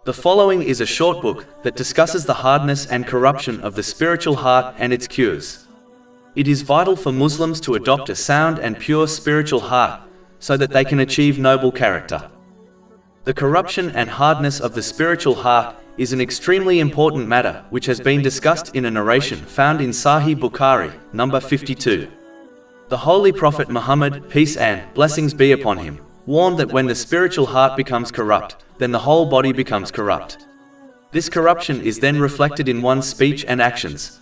The following is a short book that discusses the hardness and corruption of the spiritual heart and its cures. It is vital for Muslims to adopt a sound and pure spiritual heart so that they can achieve noble character. The corruption and hardness of the spiritual heart is an extremely important matter which has been discussed in a narration found in Sahih Bukhari, number 52. The Holy Prophet Muhammad, peace and blessings be upon him, warned that when the spiritual heart becomes corrupt, then the whole body becomes corrupt. This corruption is then reflected in one's speech and actions.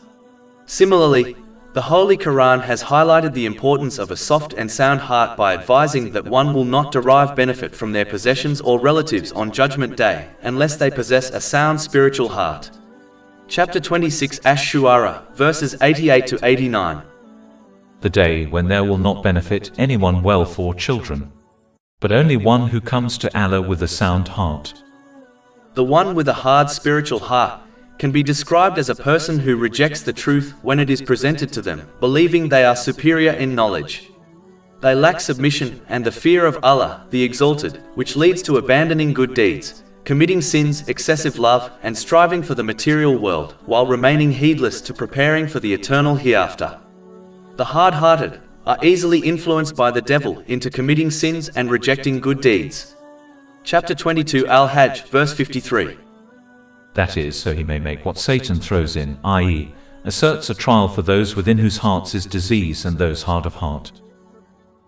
Similarly, the Holy Quran has highlighted the importance of a soft and sound heart by advising that one will not derive benefit from their possessions or relatives on Judgment Day unless they possess a sound spiritual heart. Chapter 26 Ash-Shu'ara, verses 88 to 89. The day when there will not benefit anyone wealth or children, but only one who comes to Allah with a sound heart. The one with a hard spiritual heart can be described as a person who rejects the truth when it is presented to them, believing they are superior in knowledge. They lack submission and the fear of Allah, the Exalted, which leads to abandoning good deeds, committing sins, excessive love, and striving for the material world, while remaining heedless to preparing for the eternal hereafter. The hard-hearted are easily influenced by the devil into committing sins and rejecting good deeds. Chapter 22 Al-Hajj, verse 53. That is, so he may make what Satan throws in, i.e., asserts a trial for those within whose hearts is disease and those hard of heart.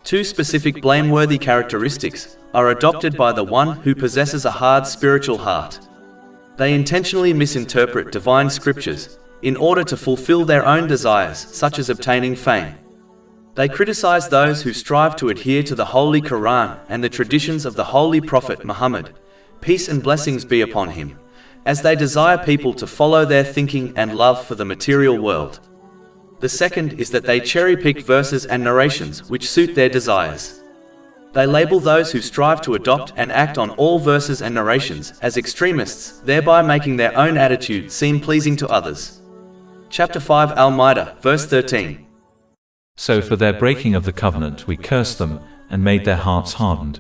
Two specific blameworthy characteristics are adopted by the one who possesses a hard spiritual heart. They intentionally misinterpret divine scriptures in order to fulfill their own desires, such as obtaining fame. They criticize those who strive to adhere to the Holy Quran and the traditions of the Holy Prophet Muhammad, peace and blessings be upon him, as they desire people to follow their thinking and love for the material world. The second is that they cherry-pick verses and narrations which suit their desires. They label those who strive to adopt and act on all verses and narrations as extremists, thereby making their own attitude seem pleasing to others. Chapter 5 Al-Ma'idah, verse 13. So for their breaking of the covenant we cursed them and made their hearts hardened.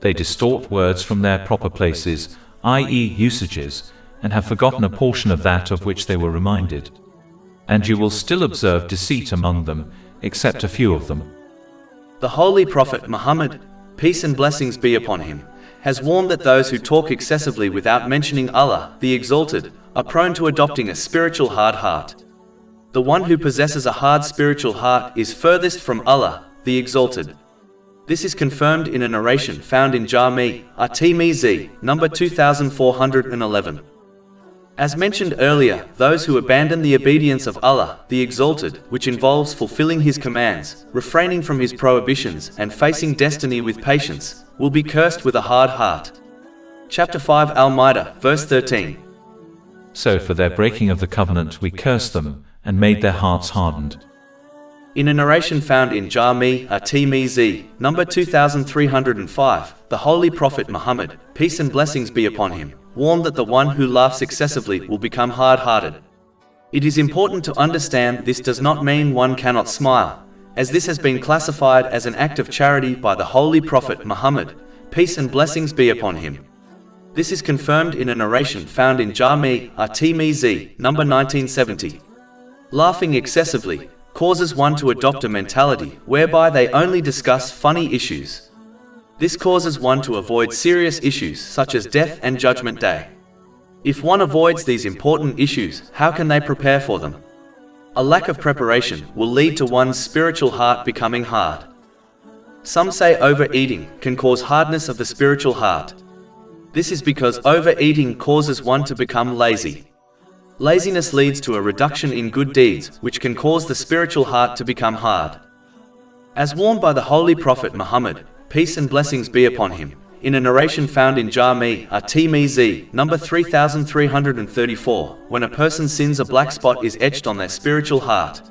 They distort words from their proper places, i.e. usages, and have forgotten a portion of that of which they were reminded. And you will still observe deceit among them, except a few of them. The Holy Prophet Muhammad, peace and blessings be upon him, has warned that those who talk excessively without mentioning Allah, the Exalted, are prone to adopting a spiritual hard heart. The one who possesses a hard spiritual heart is furthest from Allah, the Exalted. This is confirmed in a narration found in Jami' at-Tirmidhi, number 2411. As mentioned earlier, those who abandon the obedience of Allah, the Exalted, which involves fulfilling His commands, refraining from His prohibitions, and facing destiny with patience, will be cursed with a hard heart. Chapter 5 Al-Ma'idah, verse 13. So for their breaking of the covenant we cursed them, and made their hearts hardened. In a narration found in Jami' at-Tirmidhi, number 2305, the Holy Prophet Muhammad, peace and blessings be upon him, warned that the one who laughs excessively will become hard-hearted. It is important to understand this does not mean one cannot smile, as this has been classified as an act of charity by the Holy Prophet Muhammad, peace and blessings be upon him. This is confirmed in a narration found in Jami' at-Tirmidhi, number 1970. Laughing excessively causes one to adopt a mentality whereby they only discuss funny issues. This causes one to avoid serious issues such as death and Judgment Day. If one avoids these important issues, how can they prepare for them? A lack of preparation will lead to one's spiritual heart becoming hard. Some say overeating can cause hardness of the spiritual heart. This is because overeating causes one to become lazy. Laziness leads to a reduction in good deeds, which can cause the spiritual heart to become hard. As warned by the Holy Prophet Muhammad, peace and blessings be upon him, in a narration found in Jami' at-Tirmidhi, number 3334, when a person sins, a black spot is etched on their spiritual heart.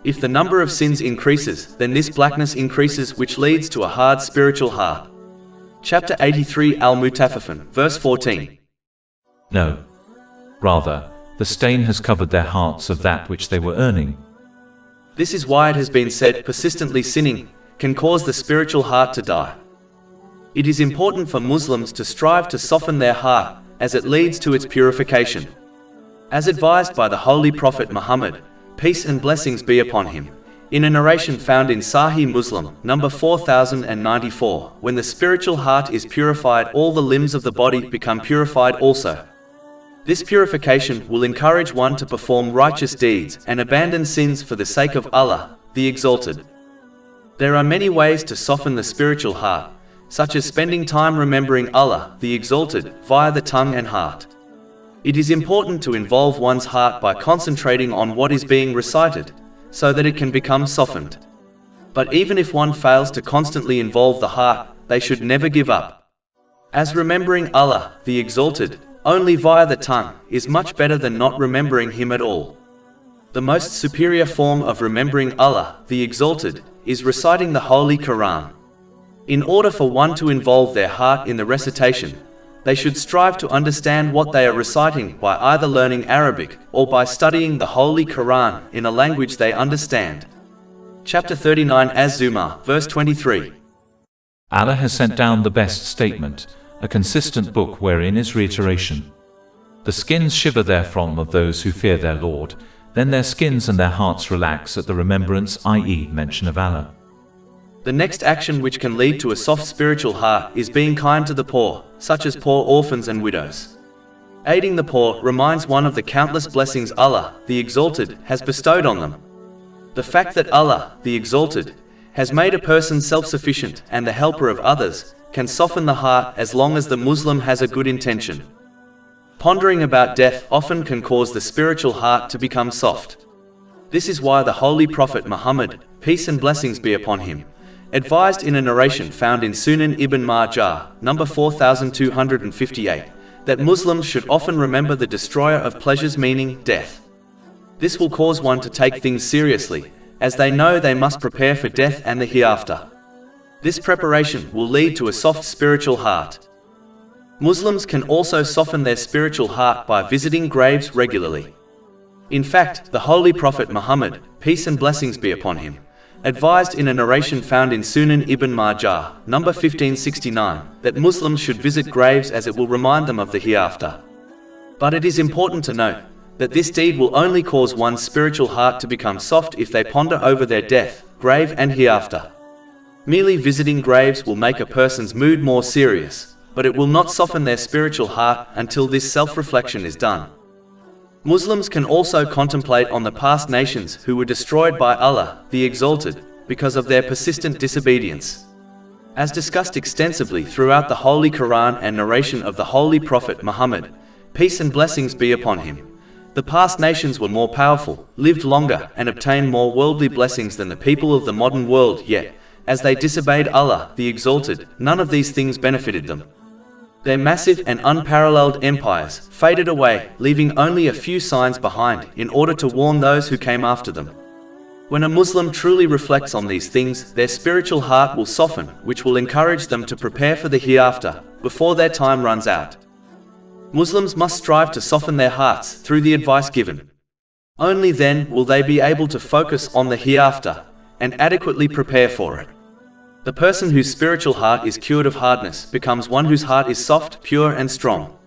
If the number of sins increases, then this blackness increases, which leads to a hard spiritual heart. Chapter 83 Al-Mutaffifin, verse 14. No. Rather, the stain has covered their hearts of that which they were earning. This is why it has been said, persistently sinning can cause the spiritual heart to die. It is important for Muslims to strive to soften their heart as it leads to its purification. As advised by the Holy Prophet Muhammad, peace and blessings be upon him, in a narration found in Sahih Muslim, number 4094, when the spiritual heart is purified, all the limbs of the body become purified also. This purification will encourage one to perform righteous deeds and abandon sins for the sake of Allah, the Exalted. There are many ways to soften the spiritual heart, such as spending time remembering Allah, the Exalted, via the tongue and heart. It is important to involve one's heart by concentrating on what is being recited, so that it can become softened. But even if one fails to constantly involve the heart, they should never give up. As remembering Allah, the Exalted, only via the tongue, is much better than not remembering Him at all. The most superior form of remembering Allah, the Exalted, is reciting the Holy Quran. In order for one to involve their heart in the recitation, they should strive to understand what they are reciting by either learning Arabic or by studying the Holy Quran in a language they understand. Chapter 39 Az-Zumar, verse 23. Allah has sent down the best statement, a consistent book wherein is reiteration. The skins shiver therefrom of those who fear their Lord, then their skins and their hearts relax at the remembrance, i.e., mention of Allah. The next action which can lead to a soft spiritual heart is being kind to the poor, such as poor orphans and widows. Aiding the poor reminds one of the countless blessings Allah, the Exalted, has bestowed on them. The fact that Allah, the Exalted, has made a person self-sufficient and the helper of others can soften the heart as long as the Muslim has a good intention. Pondering about death often can cause the spiritual heart to become soft. This is why the Holy Prophet Muhammad, peace and blessings be upon him, advised in a narration found in Sunan Ibn Majah, number 4258, that Muslims should often remember the destroyer of pleasures, meaning death. This will cause one to take things seriously, as they know they must prepare for death and the hereafter. This preparation will lead to a soft spiritual heart. Muslims can also soften their spiritual heart by visiting graves regularly. In fact, the Holy Prophet Muhammad, peace and blessings be upon him, advised in a narration found in Sunan Ibn Majah, number 1569, that Muslims should visit graves as it will remind them of the hereafter. But it is important to note that this deed will only cause one's spiritual heart to become soft if they ponder over their death, grave and hereafter. Merely visiting graves will make a person's mood more serious, but it will not soften their spiritual heart until this self-reflection is done. Muslims can also contemplate on the past nations who were destroyed by Allah, the Exalted, because of their persistent disobedience. As discussed extensively throughout the Holy Quran and narration of the Holy Prophet Muhammad, peace and blessings be upon him, the past nations were more powerful, lived longer, and obtained more worldly blessings than the people of the modern world, yet, as they disobeyed Allah, the Exalted, none of these things benefited them. Their massive and unparalleled empires faded away, leaving only a few signs behind in order to warn those who came after them. When a Muslim truly reflects on these things, their spiritual heart will soften, which will encourage them to prepare for the hereafter, before their time runs out. Muslims must strive to soften their hearts through the advice given. Only then will they be able to focus on the hereafter and adequately prepare for it. The person whose spiritual heart is cured of hardness becomes one whose heart is soft, pure and strong.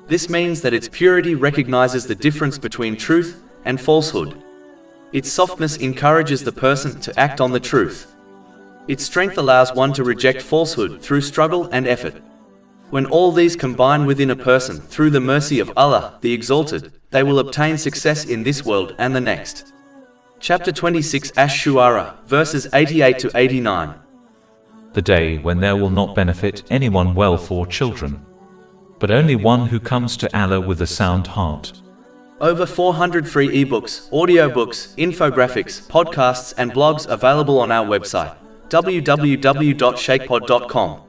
This means that its purity recognizes the difference between truth and falsehood. Its softness encourages the person to act on the truth. Its strength allows one to reject falsehood through struggle and effort. When all these combine within a person through the mercy of Allah, the Exalted, they will obtain success in this world and the next. Chapter 26 Ash-Shu'ara, verses 88 to 89. The day when there will not benefit anyone wealth or children, but only one who comes to Allah with a sound heart. Over 400 free eBooks, audiobooks, infographics, podcasts and blogs available on our website, www.ShaykhPod.com.